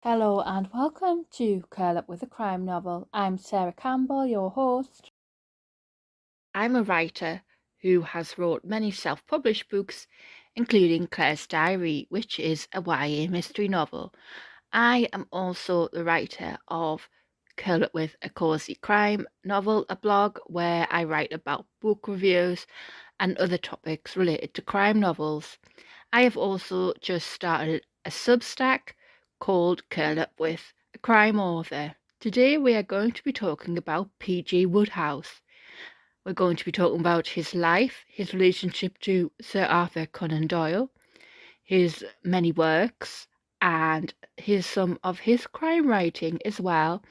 Hello and welcome to Curl Up with a Crime Novel. I'm Sarah Campbell, your host. I'm a writer who has wrote many self-published books, including Claire's Diary, which is a YA mystery novel. I am also the writer of Curl Up with a Cozy Crime Novel, a blog where I write about book reviews and other topics related to crime novels. I have also just started a Substack called Curl Up with a Crime Author. Today we are going to be talking about PG Wodehouse. We're going to be talking about his life, his relationship to Sir Arthur Conan Doyle, his many works, and some of his crime writing, as well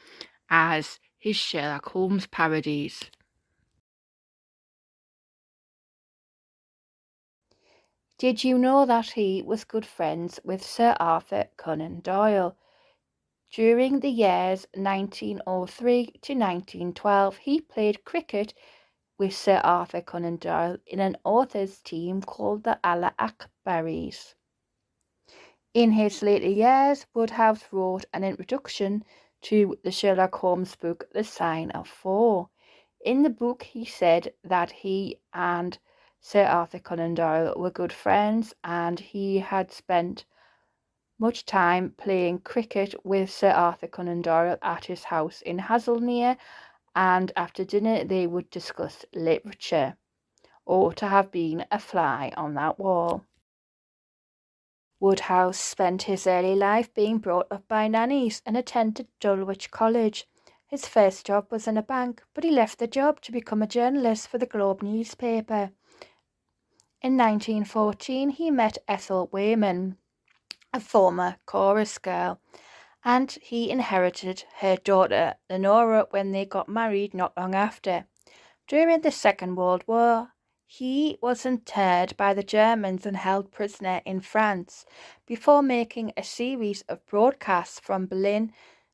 as his Sherlock Holmes parodies. Did you know that he was good friends with Sir Arthur Conan Doyle? During the years 1903 to 1912, he played cricket with Sir Arthur Conan Doyle in an authors' team called the Akbaris. In his later years, Wodehouse wrote an introduction to the Sherlock Holmes book The Sign of Four. In the book, he said that he and Sir Arthur Conan Doyle were good friends and he had spent much time playing cricket with Sir Arthur Conan Doyle at his house in Haslemere, and after dinner they would discuss literature, or to have been a fly on that wall. Wodehouse spent his early life being brought up by nannies and attended Dulwich College. His first job was in a bank, but he left the job to become a journalist for the Globe newspaper. In 1914, he met Ethel Wayman, a former chorus girl, and he inherited her daughter Lenora when they got married not long after. During the Second World War, he was interred by the Germans and held prisoner in France before making a series of broadcasts from Berlin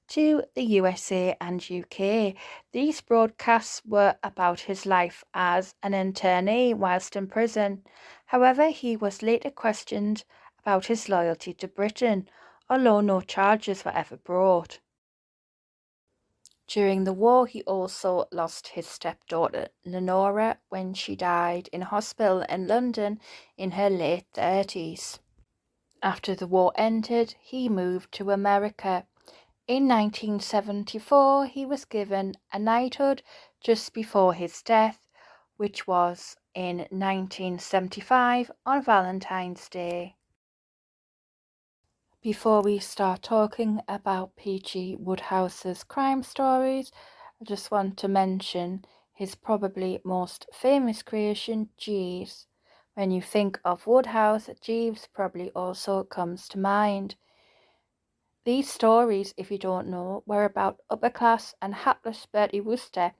to the USA and UK. These broadcasts were about his life as an internee whilst in prison. However, he was later questioned about his loyalty to Britain, although no charges were ever brought. During the war, he also lost his stepdaughter Lenora when she died in hospital in London in her late 30s. After the war ended, he moved to America. In 1974, he was given a knighthood just before his death, which was in 1975 on Valentine's Day. Before we start talking about PG Wodehouse's crime stories, I just want to mention his probably most famous creation, Jeeves. When you think of Wodehouse, Jeeves probably also comes to mind. These stories, if you don't know, were about upper-class and hapless Bertie Wooster,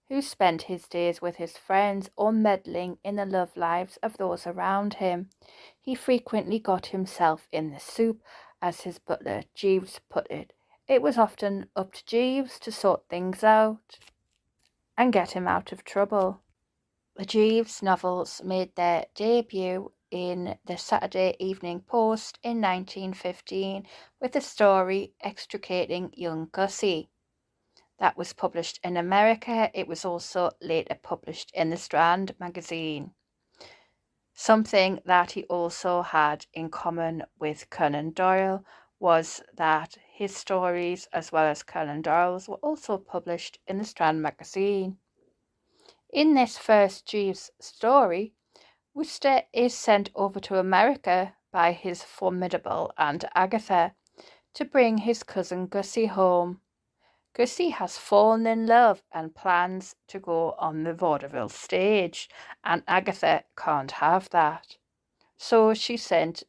who spent his days with his friends or meddling in the love lives of those around him. He frequently got himself in the soup, as his butler Jeeves put it. It was often up to Jeeves to sort things out and get him out of trouble. The Jeeves novels made their debut in the Saturday Evening Post in 1915 with the story Extricating Young Gussie. That was published in America. It was also later published in the Strand magazine. Something that he also had in common with Conan Doyle was that his stories, as well as Conan Doyle's, were also published in the Strand magazine. In this first Jeeves story, Wooster is sent over to America by his formidable Aunt Agatha to bring his cousin Gussie home. Gussie has fallen in love and plans to go on the vaudeville stage, and Agatha can't have that. So she sent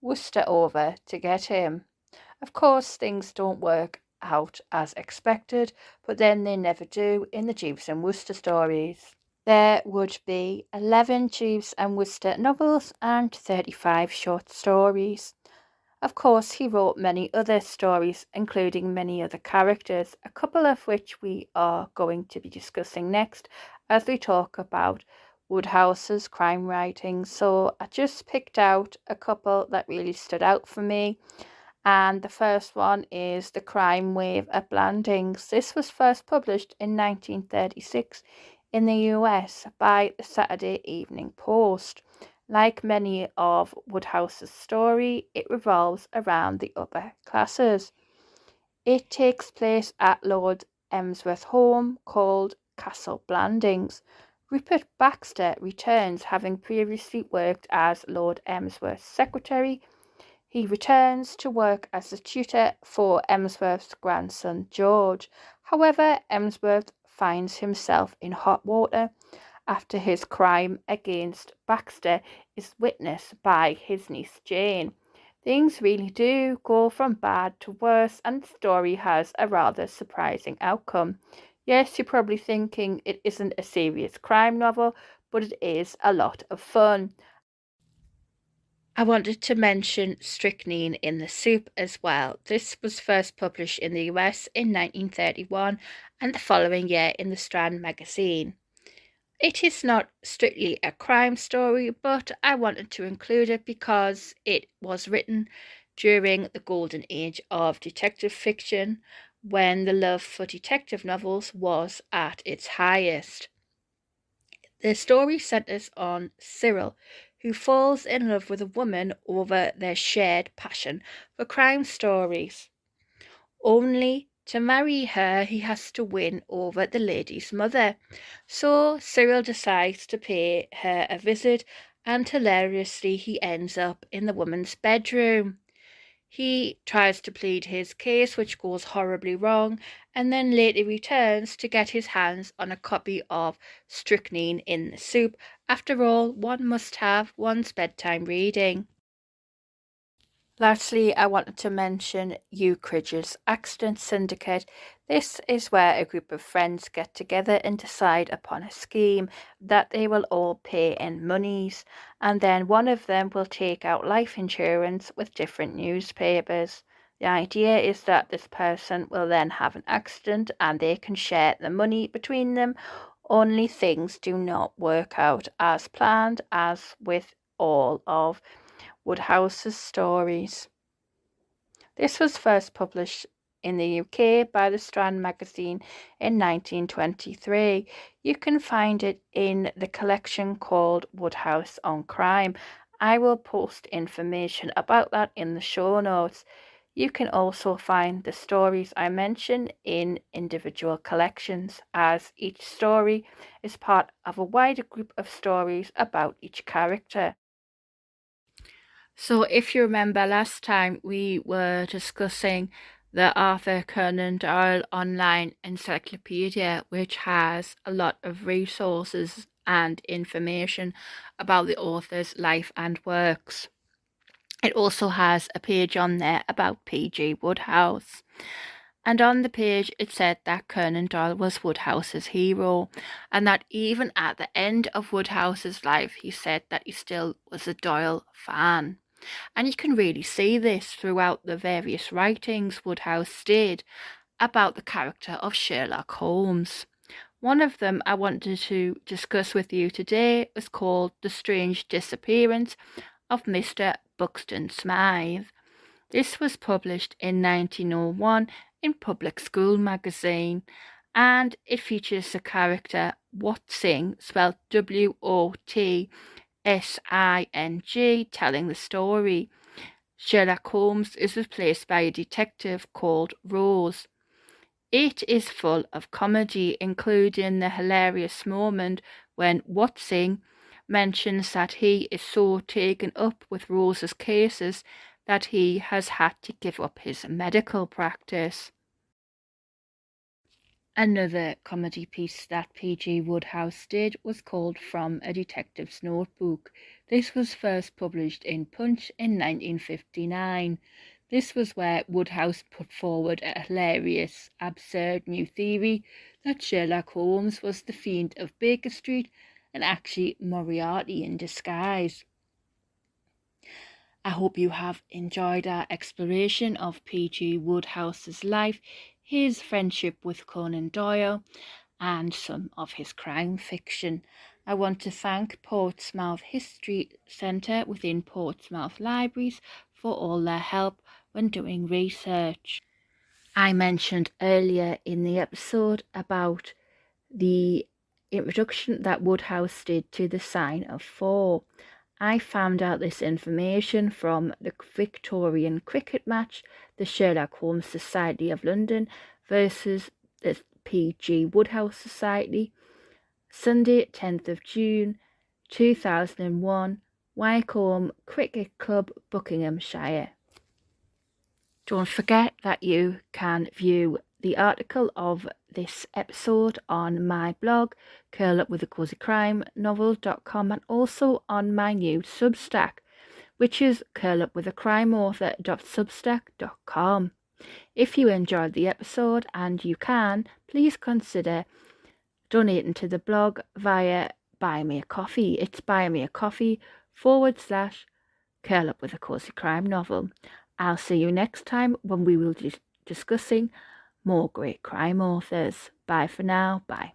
Wooster over to get him. Of course, things don't work out as expected, but then they never do in the Jeeves and Wooster stories. There would be 11 Jeeves and Wooster novels and 35 short stories. Of course, he wrote many other stories, including many other characters, a couple of which we are going to be discussing next as we talk about Wodehouse's crime writing. So I just picked out a couple that really stood out for me, And the first one is The Crime Wave at Blandings. This was first published in 1936 in the US by the Saturday Evening Post. Like many of Wodehouse's story, it revolves around the upper classes. It takes place at Lord Emsworth's home called Castle Blandings. Rupert Baxter returns, having previously worked as Lord Emsworth's secretary. He returns to work as a tutor for Emsworth's grandson George. However, Emsworth finds himself in hot water after his crime against Baxter is witnessed by his niece Jane. Things really do go from bad to worse, and the story has a rather surprising outcome. Yes, you're probably thinking it isn't a serious crime novel, but it is a lot of fun. I wanted to mention Strychnine in the Soup as well. This was first published in the US in 1931 and the following year in the Strand magazine. It is not strictly a crime story, but I wanted to include it because it was written during the golden age of detective fiction, when the love for detective novels was at its highest. The story centers on Cyril, who falls in love with a woman over their shared passion for crime stories. Only to marry her, he has to win over the lady's mother. So Cyril decides to pay her a visit, and hilariously, he ends up in the woman's bedroom. He tries to plead his case, which goes horribly wrong, and then later returns to get his hands on a copy of Strychnine in the Soup. After all, one must have one's bedtime reading. Lastly, I wanted to mention Eucridge's Accident Syndicate. This is where a group of friends get together and decide upon a scheme that they will all pay in monies, and then one of them will take out life insurance with different newspapers. The idea is that this person will then have an accident and they can share the money between them, only things do not work out as planned, as with all of Wodehouse's stories. This was first published in the UK by the Strand magazine in 1923. You can find it in the collection called Wodehouse on Crime. I will post information about that in the show notes. You can also find the stories I mention in individual collections, as each story is part of a wider group of stories about each character. So, if you remember last time, we were discussing the Arthur Conan Doyle online encyclopedia, which has a lot of resources and information about the author's life and works. It also has a page on there about PG Wodehouse. And on the page, it said that Conan Doyle was Wodehouse's hero, and that even at the end of Wodehouse's life, he said that he still was a Doyle fan. And you can really see this throughout the various writings Wodehouse did about the character of Sherlock Holmes. One of them I wanted to discuss with you today was called The Strange Disappearance of Mr. Buxton Smythe. This was published in 1901 in Public School magazine, and it features the character Wotsing, spelled Wotsing, telling the story. Sherlock Holmes is replaced by a detective called Rose. It is full of comedy, including the hilarious moment when Wotsing mentions that he is so taken up with Rose's cases that he has had to give up his medical practice. Another comedy piece that PG Wodehouse did was called From a Detective's Notebook. This was first published in Punch in 1959. This was where Wodehouse put forward a hilarious, absurd new theory that Sherlock Holmes was the fiend of Baker Street and actually Moriarty in disguise. I hope you have enjoyed our exploration of P.G. Wodehouse's life, his friendship with Conan Doyle, and some of his crime fiction. I want to thank Portsmouth History Centre within Portsmouth Libraries for all their help when doing research. I mentioned earlier in the episode about the introduction that Wodehouse did to the sign of 4. I found out this information from the Victorian cricket match, the Sherlock Holmes Society of London versus the PG Wodehouse Society, Sunday 10th of June 2001, Wycombe Cricket Club, Buckinghamshire. Don't forget that you can view the article of this episode on my blog, curlupwithacozycrime.com, and also on my new Substack, which is curlupwithacrimeauthor.substack.com. If you enjoyed the episode, and you can, please consider donating to the blog via Buy Me a Coffee. It's buymeacoffee.com/curlupwithacozycrime-novel. I'll see you next time when we will be discussing more great crime authors. Bye for now. Bye.